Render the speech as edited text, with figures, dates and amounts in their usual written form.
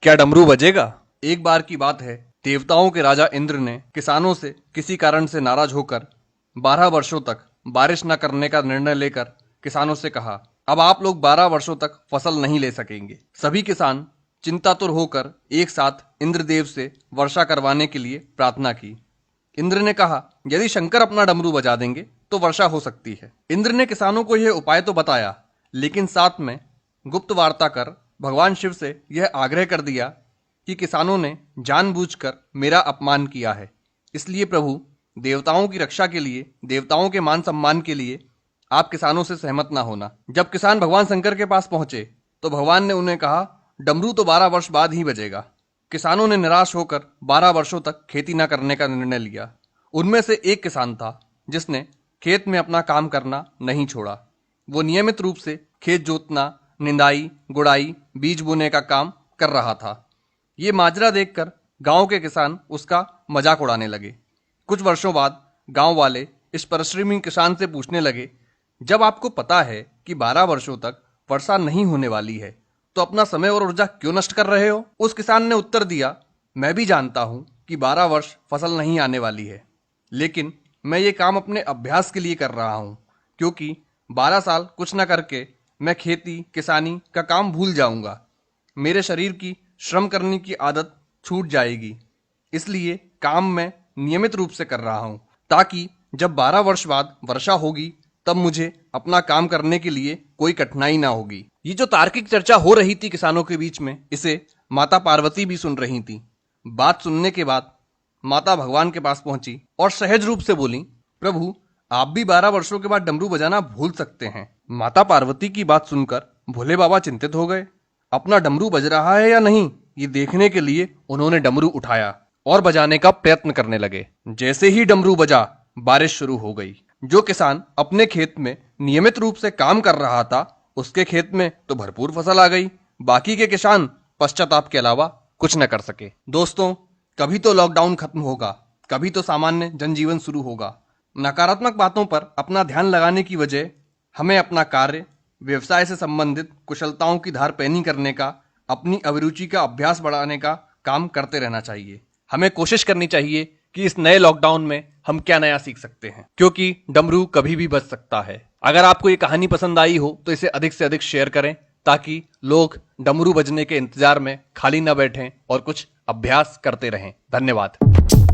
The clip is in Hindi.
क्या डमरू बजेगा? एक बार की बात है, देवताओं के राजा इंद्र ने किसानों से किसी कारण से नाराज होकर 12 वर्षों तक बारिश न करने का निर्णय लेकर किसानों से कहा, अब आप लोग 12 वर्षों तक फसल नहीं ले सकेंगे। सभी किसान चिंतातुर होकर एक साथ इंद्रदेव से वर्षा करवाने के लिए प्रार्थना की। इंद्र ने कहा, यदि शंकर अपना डमरू बजा देंगे तो वर्षा हो सकती है। इंद्र ने किसानों को यह उपाय तो बताया, लेकिन साथ में गुप्त वार्ता कर भगवान शिव से यह आग्रह कर दिया कि किसानों ने जानबूझकर मेरा अपमान किया है, इसलिए प्रभु देवताओं की रक्षा के लिए, देवताओं के मान सम्मान के लिए आप किसानों से सहमत ना होना। जब किसान भगवान शंकर के पास पहुंचे तो भगवान ने उन्हें कहा, डमरू तो 12 वर्ष बाद ही बजेगा। किसानों ने निराश होकर 12 वर्षों तक खेती न करने का निर्णय लिया। उनमें से एक किसान था जिसने खेत में अपना काम करना नहीं छोड़ा। वो नियमित रूप से खेत जोतना, निंदाई, गुड़ाई, बीज बोने का काम कर रहा था। ये माजरा देखकर गांव के किसान उसका मजाक उड़ाने लगे। कुछ वर्षों बाद गांव वाले इस परिश्रमी किसान से पूछने लगे, जब आपको पता है कि 12 वर्षों तक वर्षा नहीं होने वाली है, तो अपना समय और ऊर्जा क्यों नष्ट कर रहे हो? उस किसान ने उत्तर दिया, मैं भी जानता हूं कि 12 वर्ष फसल नहीं आने वाली है, लेकिन मैं ये काम अपने अभ्यास के लिए कर रहा हूं, क्योंकि 12 साल कुछ न करके मैं खेती किसानी का काम भूल जाऊंगा। मेरे शरीर की श्रम करने की आदत छूट जाएगी, इसलिए काम मैं नियमित रूप से कर रहा हूं, ताकि जब 12 वर्ष बाद वर्षा होगी तब मुझे अपना काम करने के लिए कोई कठिनाई ना होगी। ये जो तार्किक चर्चा हो रही थी किसानों के बीच में, इसे माता पार्वती भी सुन रही थी। बात सुनने के बाद माता भगवान के पास पहुंची और सहज रूप से बोली, प्रभु आप भी 12 वर्षों के बाद डमरू बजाना भूल सकते हैं। माता पार्वती की बात सुनकर भोले बाबा चिंतित हो गए। अपना डमरू बज रहा है या नहीं, ये देखने के लिए उन्होंने डमरू उठाया और बजाने का प्रयत्न करने लगे। जैसे ही डमरू बजा, बारिश शुरू हो गई। जो किसान अपने खेत में नियमित रूप से काम कर रहा था, उसके खेत में तो भरपूर फसल आ गई। बाकी के किसान पश्चाताप के अलावा कुछ न कर सके। दोस्तों, कभी तो लॉकडाउन खत्म होगा, कभी तो सामान्य जनजीवन शुरू होगा। नकारात्मक बातों पर अपना ध्यान लगाने की वजह हमें अपना कार्य, व्यवसाय से संबंधित कुशलताओं की धार पैनी करने का, अपनी अभिरुचि का अभ्यास बढ़ाने का काम करते रहना चाहिए। हमें कोशिश करनी चाहिए कि इस नए लॉकडाउन में हम क्या नया सीख सकते हैं, क्योंकि डमरू कभी भी बज सकता है। अगर आपको ये कहानी पसंद आई हो तो इसे अधिक से अधिक शेयर करें, ताकि लोग डमरू बजने के इंतजार में खाली न बैठें और कुछ अभ्यास करते रहें। धन्यवाद।